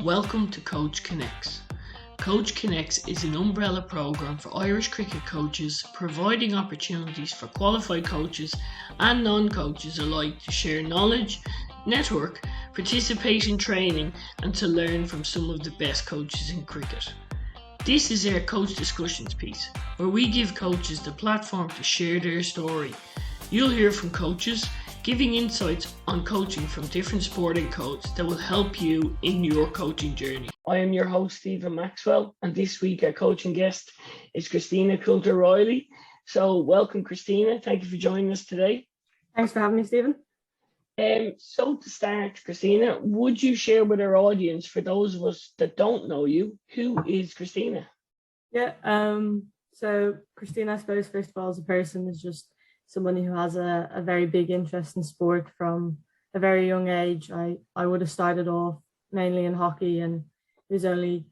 Welcome to Coach Connects. Coach Connects is an umbrella programme for Irish cricket coaches, providing opportunities for qualified coaches and non-coaches alike to share knowledge, network, participate in training and to learn from some of the best coaches in cricket. This is our Coach Discussions piece, where we give coaches the platform to share their story. You'll hear from coaches, giving insights on coaching from different sporting codes that will help you in your coaching journey. I am your host, Stephen Maxwell, and this week our coaching guest is Christina Coulter Reilly. So welcome, Christina. Thank you for joining us today. Thanks for having me, Stephen. So to start, Christina, would you share with our audience, for those of us that don't know you, who is Christina? So Christina, I suppose, first of all, as a person, is just someone who has a very big interest in sport from a very young age. I would have started off mainly in hockey, and it was only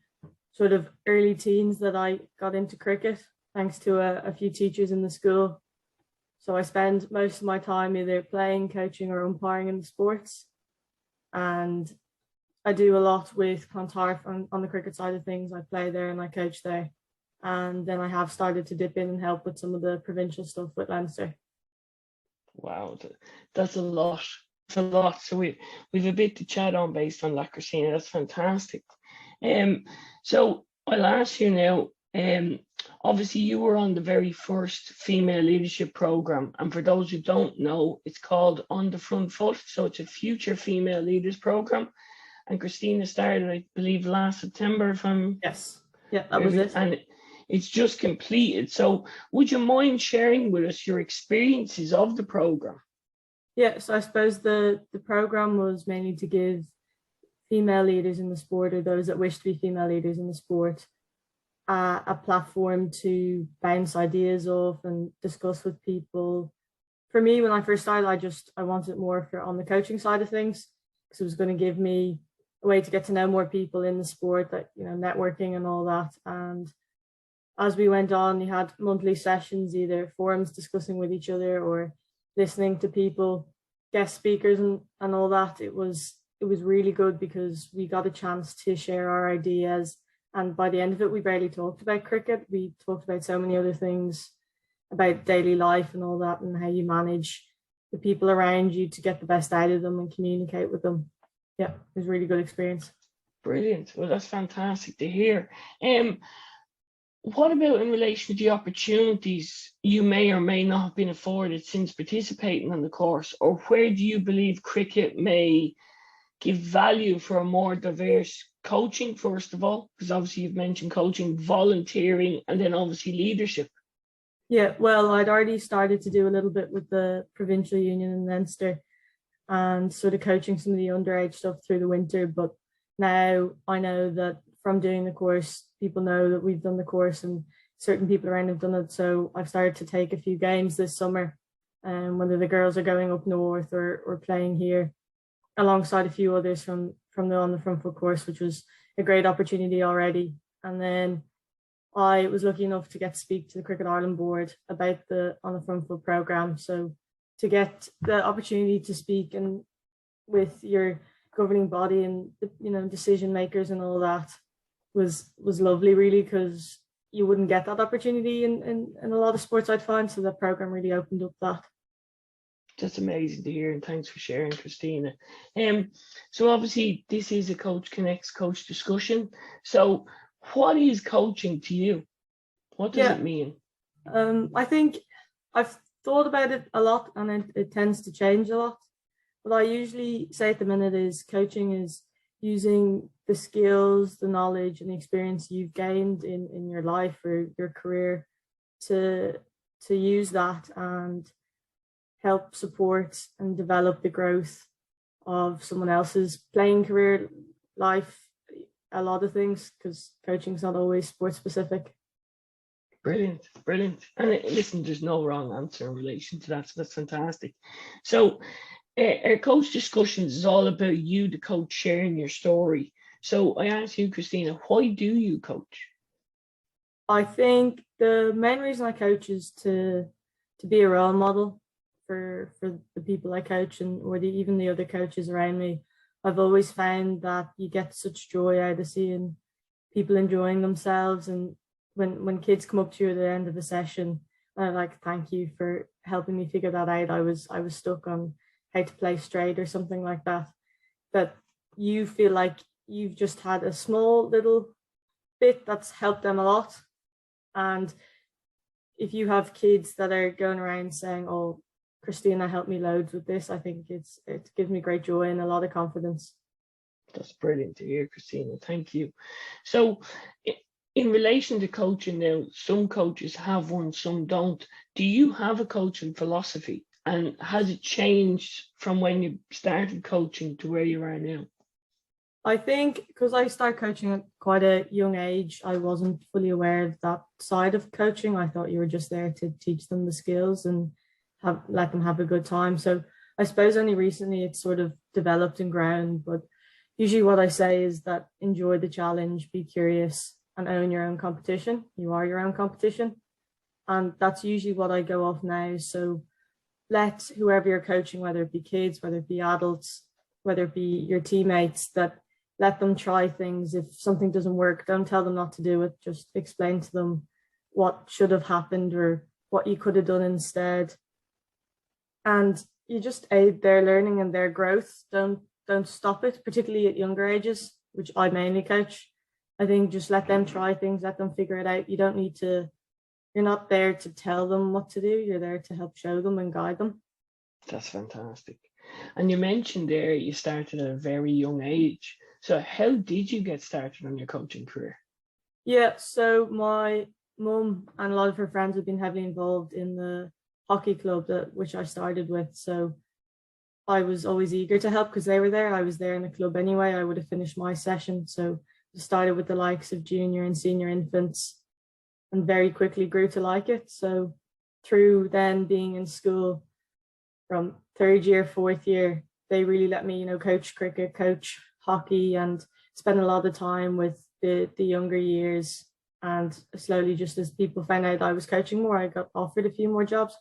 sort of early teens that I got into cricket, thanks to a few teachers in the school. So I spend most of my time either playing, coaching or umpiring in the sports. And I do a lot with Clontarf on the cricket side of things. I play there and I coach there. And then I have started to dip in and help with some of the provincial stuff with Leinster. Wow, that's a lot. It's a lot. So we've a bit to chat on based on that, Christina. That's fantastic. So I'll ask you now, obviously you were on the very first female leadership program, and for those who don't know, it's called On the Front Foot. So it's a future female leaders program, and Christina started, I believe, last September. If I'm Yes, yeah, that was it. And it's just completed. So would you mind sharing with us your experiences of the program? Yeah, so I suppose the program was mainly to give female leaders in the sport, or those that wish to be female leaders in the sport, a platform to bounce ideas off and discuss with people. For me, when I first started, I wanted more for on the coaching side of things, because it was going to give me a way to get to know more people in the sport, that, you know, networking and all that. And as we went on, you had monthly sessions, either forums discussing with each other or listening to people, guest speakers and all that. It was really good because we got a chance to share our ideas. And by the end of it, we barely talked about cricket. We talked about so many other things, about daily life and all that, and how you manage the people around you to get the best out of them and communicate with them. Yeah, it was a really good experience. Brilliant. Well, that's fantastic to hear. What about in relation to the opportunities you may or may not have been afforded since participating in the course, or where do you believe cricket may give value for a more diverse coaching, first of all? Because obviously you've mentioned coaching, volunteering, and then obviously leadership. Yeah, well, I'd already started to do a little bit with the provincial union in Leinster and sort of coaching some of the underage stuff through the winter. But now I know that from doing the course, people know that we've done the course and certain people around have done it. So I've started to take a few games this summer, whether the girls are going up north or playing here, alongside a few others from the On the Front Foot course, which was a great opportunity already. And then I was lucky enough to get to speak to the Cricket Ireland board about the On the Front Foot programme. So to get the opportunity to speak and with your governing body and, you know, decision makers and all that was lovely, really, because you wouldn't get that opportunity in a lot of sports, I'd find. So the program really opened up that. That's amazing to hear, and thanks for sharing, Christina. So obviously this is a Coach Connects coach discussion. So what is coaching to you? What does it mean? I think I've thought about it a lot, and it tends to change a lot. What I usually say at the minute is coaching is using the skills, the knowledge and the experience you've gained in your life or your career to use that and help support and develop the growth of someone else's playing career, life, a lot of things, because coaching is not always sport specific. Brilliant. And listen, there's no wrong answer in relation to that, so that's fantastic. So our coach discussions is all about you, the coach, sharing your story. So I ask you, Christina, why do you coach? I think the main reason I coach is to be a role model for the people I coach, and or even the other coaches around me, I've always found that you get such joy out of seeing people enjoying themselves. And when kids come up to you at the end of the session, I'm like, thank you for helping me figure that out. I was stuck on how to play straight or something like that. That you feel like you've just had a small little bit that's helped them a lot. And if you have kids that are going around saying, oh, Christina helped me loads with this, I think it gives me great joy and a lot of confidence. That's brilliant to hear, Christina. Thank you. So, in relation to coaching now, some coaches have one, some don't. Do you have a coaching philosophy? And has it changed from when you started coaching to where you are now? I think because I started coaching at quite a young age, I wasn't fully aware of that side of coaching. I thought you were just there to teach them the skills and let them have a good time. So I suppose only recently it's sort of developed and grown. But usually what I say is that enjoy the challenge, be curious, and own your own competition. You are your own competition. And that's usually what I go off now. So let whoever you're coaching, whether it be kids, whether it be adults, whether it be your teammates, that let them try things. If something doesn't work, don't tell them not to do it. Just explain to them what should have happened or what you could have done instead. And you just aid their learning and their growth. Don't stop it, particularly at younger ages, which I mainly coach. I think just let them try things, let them figure it out. You don't need to, you're not there to tell them what to do. You're there to help show them and guide them. That's fantastic. And you mentioned there you started at a very young age. So how did you get started on your coaching career? Yeah, so my mum and a lot of her friends have been heavily involved in the hockey club which I started with. So I was always eager to help because they were there. I was there in the club anyway. I would have finished my session. So I started with the likes of junior and senior infants and very quickly grew to like it. So through then being in school from third year, fourth year, they really let me, coach cricket, coach hockey, and spend a lot of time with the younger years. And slowly, just as people found out I was coaching more, I got offered a few more jobs.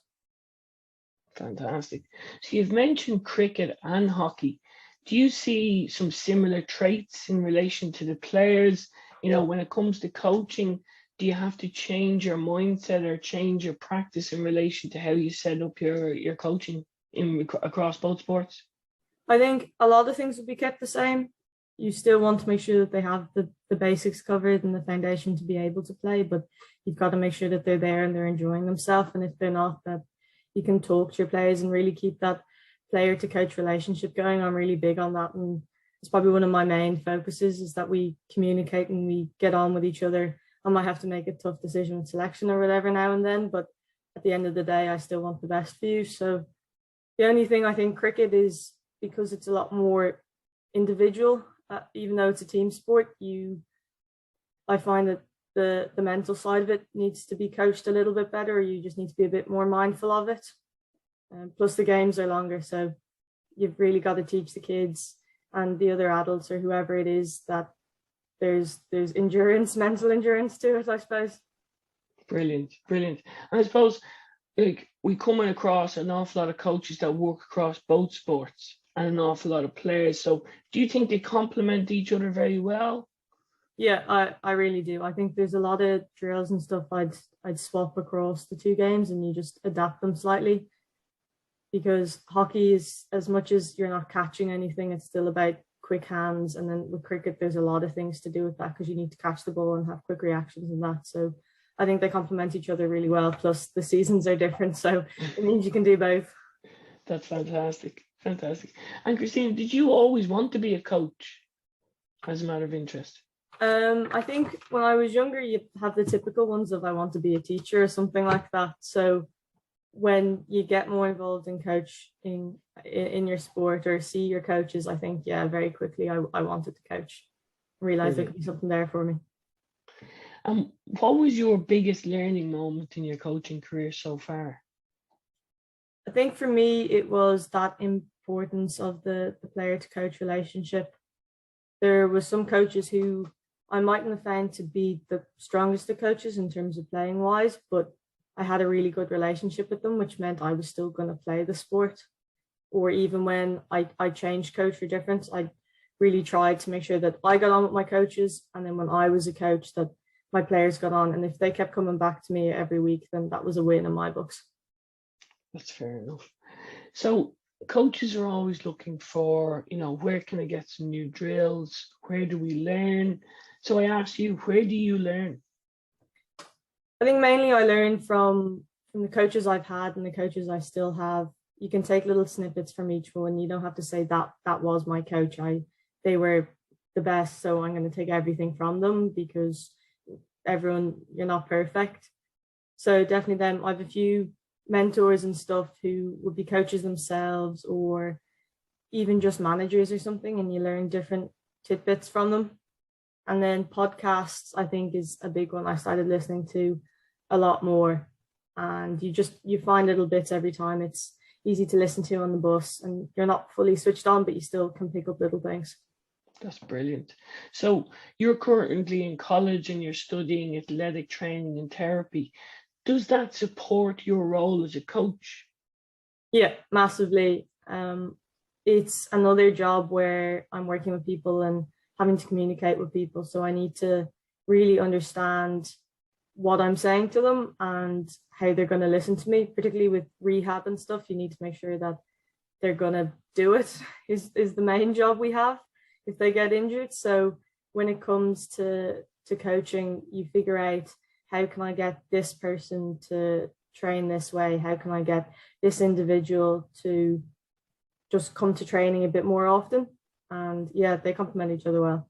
Fantastic. So you've mentioned cricket and hockey. Do you see some similar traits in relation to the players? When it comes to coaching, do you have to change your mindset or change your practice in relation to how you set up your coaching across both sports? I think a lot of things will be kept the same. You still want to make sure that they have the basics covered and the foundation to be able to play, but you've got to make sure that they're there and they're enjoying themselves. And if they're not, that you can talk to your players and really keep that player to coach relationship going. I'm really big on that. And it's probably one of my main focuses is that we communicate and we get on with each other. I might have to make a tough decision with selection or whatever now and then, but at the end of the day, I still want the best for you. So the only thing I think cricket is, because it's a lot more individual, even though it's a team sport, I find that the mental side of it needs to be coached a little bit better. You just need to be a bit more mindful of it. Plus the games are longer, so you've really got to teach the kids and the other adults or whoever it is that there's endurance, mental endurance to it, I suppose. Brilliant. And I suppose we come across an awful lot of coaches that work across both sports and an awful lot of players. So do you think they complement each other very well? Yeah, I really do. I think there's a lot of drills and stuff I'd swap across the two games and you just adapt them slightly, because hockey is, as much as you're not catching anything, it's still about quick hands. And then with cricket, there's a lot of things to do with that because you need to catch the ball and have quick reactions and that. So I think they complement each other really well. Plus the seasons are different, so it means you can do both. That's fantastic. And Christine, did you always want to be a coach as a matter of interest? I think when I was younger, you have the typical ones of I want to be a teacher or something like that. So when you get more involved in coaching in your sport or see your coaches, I think, yeah, very quickly I wanted to coach. Realize there could be something there for me. What was your biggest learning moment in your coaching career so far? I think for me, it was that importance of the player to coach relationship. There was some coaches who I mightn't have found to be the strongest of coaches in terms of playing wise, but I had a really good relationship with them, which meant I was still going to play the sport. Or even when I changed coach for difference, really tried to make sure that I got on with my coaches, and then when I was a coach, that my players got on. And if they kept coming back to me every week, then that was a win in my books. That's fair enough. So coaches are always looking for, where can I get some new drills? Where do we learn? So I ask you, where do you learn? I think mainly I learned from the coaches I've had and the coaches I still have. You can take little snippets from each one. You don't have to say that was my coach. They were the best, so I'm going to take everything from them, because everyone, you're not perfect. So definitely them. I have a few mentors and stuff who would be coaches themselves, or even just managers or something, and you learn different tidbits from them. And then podcasts, I think, is a big one I started listening to a lot more. And you find little bits every time. It's easy to listen to on the bus, and you're not fully switched on, but you still can pick up little things. That's brilliant. So you're currently in college and you're studying athletic training and therapy. Does that support your role as a coach? Yeah, massively. It's another job where I'm working with people and having to communicate with people. So I need to really understand what I'm saying to them and how they're going to listen to me, particularly with rehab and stuff. You need to make sure that they're going to do it is the main job we have if they get injured. So when it comes to coaching, you figure out, how can I get this person to train this way? How can I get this individual to just come to training a bit more often? And yeah, they complement each other well.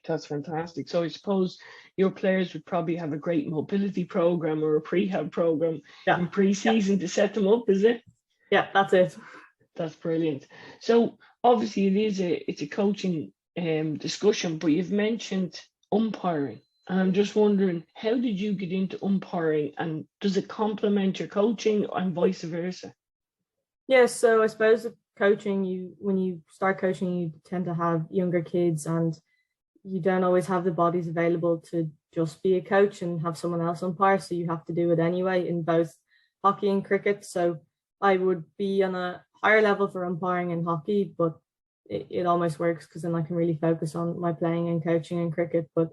That's fantastic. So I suppose your players would probably have a great mobility program or a prehab program in pre-season to set them up, is it? Yeah, that's it. That's brilliant. So obviously it's a coaching discussion, but you've mentioned umpiring. And I'm just wondering, how did you get into umpiring, and does it complement your coaching and vice versa? Yeah, so I suppose coaching, when you start coaching, you tend to have younger kids, and you don't always have the bodies available to just be a coach and have someone else umpire. So you have to do it anyway in both hockey and cricket. So I would be on a higher level for umpiring in hockey, but it almost works, because then I can really focus on my playing and coaching in cricket. But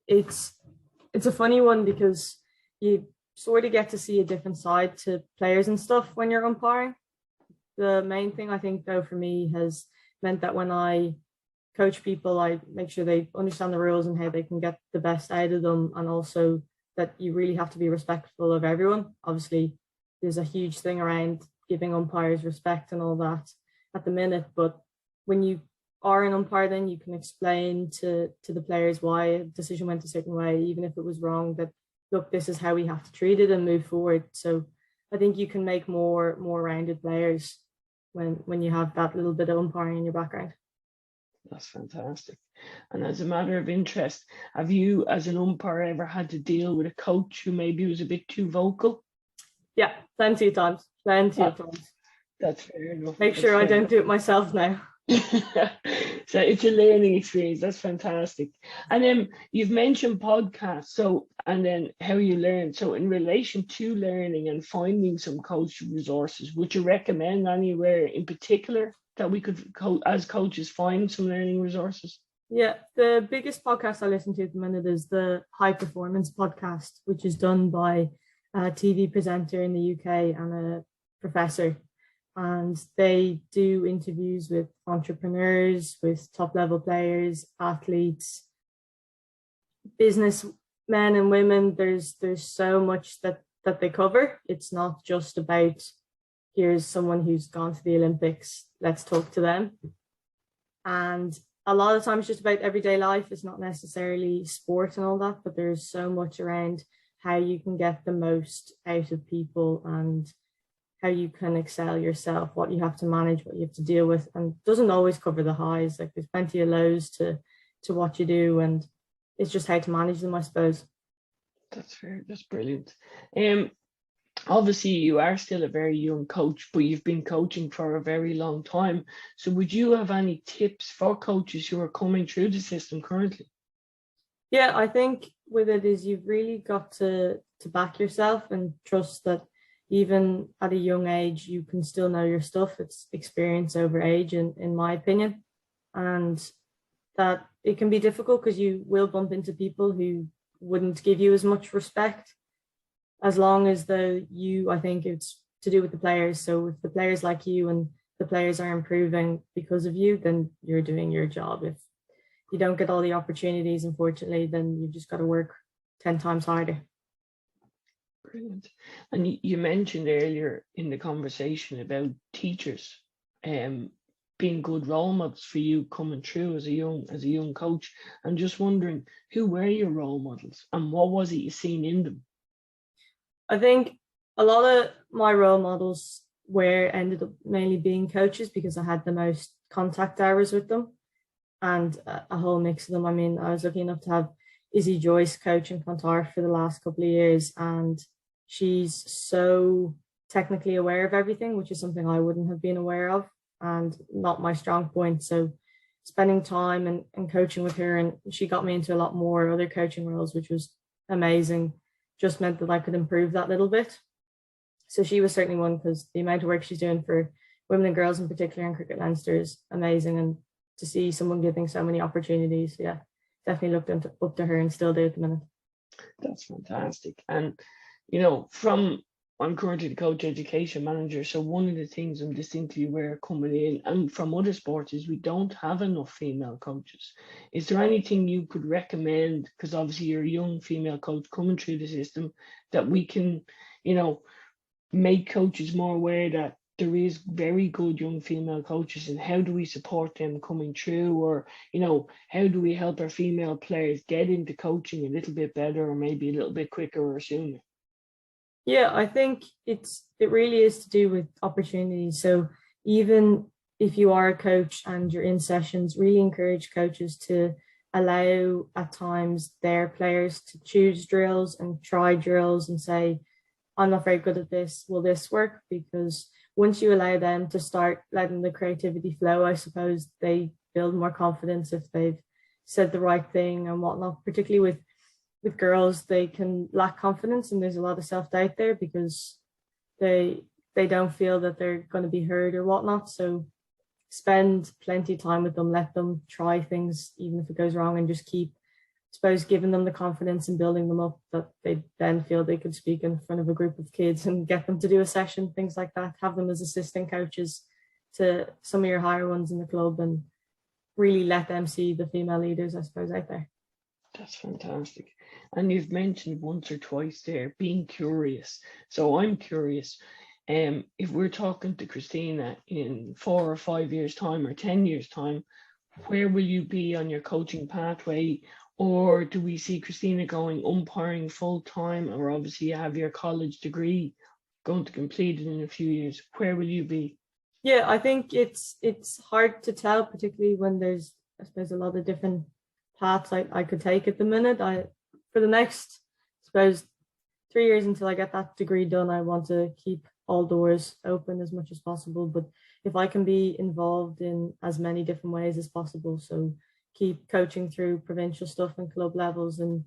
it's a funny one, because you sort of get to see a different side to players and stuff when you're umpiring. The main thing, I think, though, for me has meant that when I coach people, I make sure they understand the rules and how they can get the best out of them, and also that you really have to be respectful of everyone. Obviously, there's a huge thing around giving umpires respect and all that at the minute, but when you are an umpire, then you can explain to the players why a decision went a certain way, even if it was wrong, that look, this is how we have to treat it and move forward. So I think you can make more rounded players when you have that little bit of umpiring in your background. That's fantastic. And as a matter of interest, have you, as an umpire, ever had to deal with a coach who maybe was a bit too vocal? Yeah, plenty of times. That's fair enough. Make sure I don't do it myself now. So it's a learning experience. That's fantastic. And then you've mentioned podcasts, and then how you learn. So in relation to learning and finding some coach resources, would you recommend anywhere in particular that we could, as coaches, find some learning resources? Yeah, the biggest podcast I listen to at the minute is the High Performance podcast, which is done by a TV presenter in the UK and a professor. And they do interviews with entrepreneurs, with top level players, athletes, businessmen and women. There's so much that they cover. It's not just about, here's someone who's gone to the Olympics, let's talk to them. And a lot of times it's just about everyday life. It's not necessarily sport and all that, but there's so much around how you can get the most out of people and how you can excel yourself, what you have to manage, what you have to deal with, and doesn't always cover the highs. Like, there's plenty of lows to what you do, and it's just how to manage them, I suppose. That's fair. That's brilliant. Obviously you are still a very young coach, but you've been coaching for a very long time. So would you have any tips for coaches who are coming through the system currently? Yeah, I think with it is you've really got to back yourself and trust that even at a young age, you can still know your stuff. It's experience over age, in my opinion. and that it can be difficult because you will bump into people who wouldn't give you as much respect, as long as I think it's to do with the players. So if the players like you and the players are improving because of you, then you're doing your job. If you don't get all the opportunities, unfortunately, then you've just got to work 10 times harder. Brilliant. And you mentioned earlier in the conversation about teachers being good role models for you coming through as a young coach. I'm just wondering, who were your role models and what was it you seen in them? I think a lot of my role models ended up mainly being coaches because I had the most contact hours with them, and a whole mix of them. I mean, I was lucky enough to have Izzy Joyce coaching Clontarf for the last couple of years, and she's so technically aware of everything, which is something I wouldn't have been aware of and not my strong point. So spending time and coaching with her, and she got me into a lot more other coaching roles, which was amazing, just meant that I could improve that little bit. So she was certainly one, because the amount of work she's doing for women and girls in particular in Cricket Leinster is amazing. And to see someone giving so many opportunities, yeah, definitely looked up to her and still do at the minute. That's fantastic. And, I'm currently the coach education manager. So one of the things I'm distinctly aware coming in and from other sports is we don't have enough female coaches. Is there anything you could recommend? Because obviously you're a young female coach coming through the system, that we can, make coaches more aware that there is very good young female coaches, and how do we support them coming through? Or, how do we help our female players get into coaching a little bit better, or maybe a little bit quicker or sooner? Yeah, I think it really is to do with opportunities. So even if you are a coach and you're in sessions, really encourage coaches to allow at times their players to choose drills and try drills and say, I'm not very good at this, will this work? Because once you allow them to start letting the creativity flow, I suppose they build more confidence if they've said the right thing and whatnot. Particularly with girls, they can lack confidence, and there's a lot of self-doubt there because they don't feel that they're going to be heard or whatnot. So spend plenty of time with them, let them try things even if it goes wrong, and just keep, I suppose, giving them the confidence and building them up that they then feel they could speak in front of a group of kids and get them to do a session, things like that. Have them as assistant coaches to some of your higher ones in the club, and really let them see the female leaders, I suppose, out there. That's fantastic. And you've mentioned once or twice there being curious. So I'm curious, if we're talking to Christina in 4 or 5 years' time or 10 years' time, where will you be on your coaching pathway? Or do we see Christina going umpiring full time? Or obviously you have your college degree going to complete it in a few years. Where will you be? Yeah, I think it's hard to tell, particularly when there's, I suppose, a lot of different paths I could take at the minute. For the next, I suppose, 3 years until I get that degree done, I want to keep all doors open as much as possible. But if I can be involved in as many different ways as possible, so keep coaching through provincial stuff and club levels, and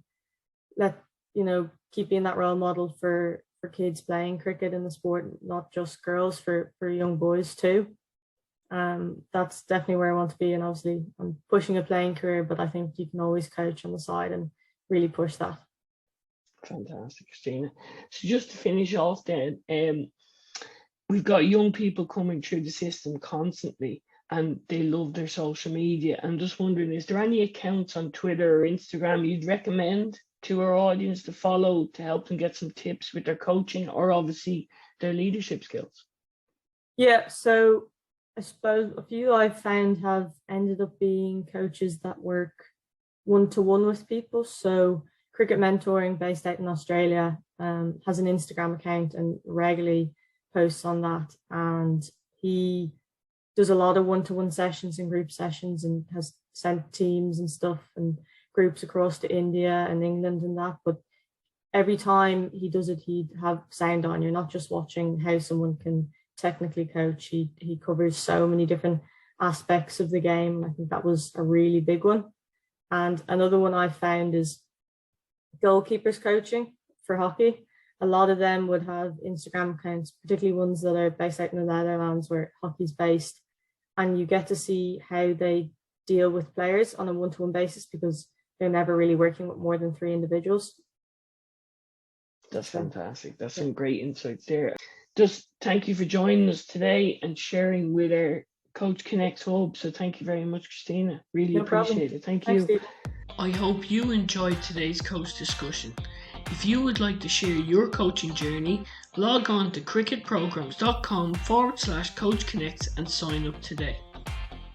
keep being that role model for kids playing cricket in the sport, not just girls, for young boys too. That's definitely where I want to be. And obviously I'm pushing a playing career, but I think you can always coach on the side and really push that. Fantastic, Christina. So just to finish off then, we've got young people coming through the system constantly, and they love their social media. I'm just wondering, is there any accounts on Twitter or Instagram you'd recommend to our audience to follow to help them get some tips with their coaching or obviously their leadership skills? Yeah, so I suppose a few I've found have ended up being coaches that work one-to-one with people. So Cricket Mentoring, based out in Australia, has an Instagram account and regularly posts on that. And he does a lot of one-to-one sessions and group sessions, and has sent teams and stuff and groups across to India and England and that. But every time he does it, he'd have sound on. You're not just watching how someone can technically coach. He covers so many different aspects of the game. I think that was a really big one. And another one I found is goalkeepers coaching for hockey. A lot of them would have Instagram accounts, particularly ones that are based out in the Netherlands where hockey's based, and you get to see how they deal with players on a one-to-one basis because they're never really working with more than 3 individuals. That's fantastic. That's some great insights there. Just thank you for joining us today and sharing with our Coach Connects Hub. So thank you very much, Christina. Really appreciate it. Thank you. Steve. I hope you enjoyed today's coach discussion. If you would like to share your coaching journey, log on to cricketprograms.com/Coach Connects and sign up today.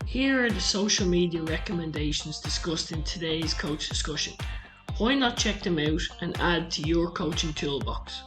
Here are the social media recommendations discussed in today's coach discussion. Why not check them out and add to your coaching toolbox?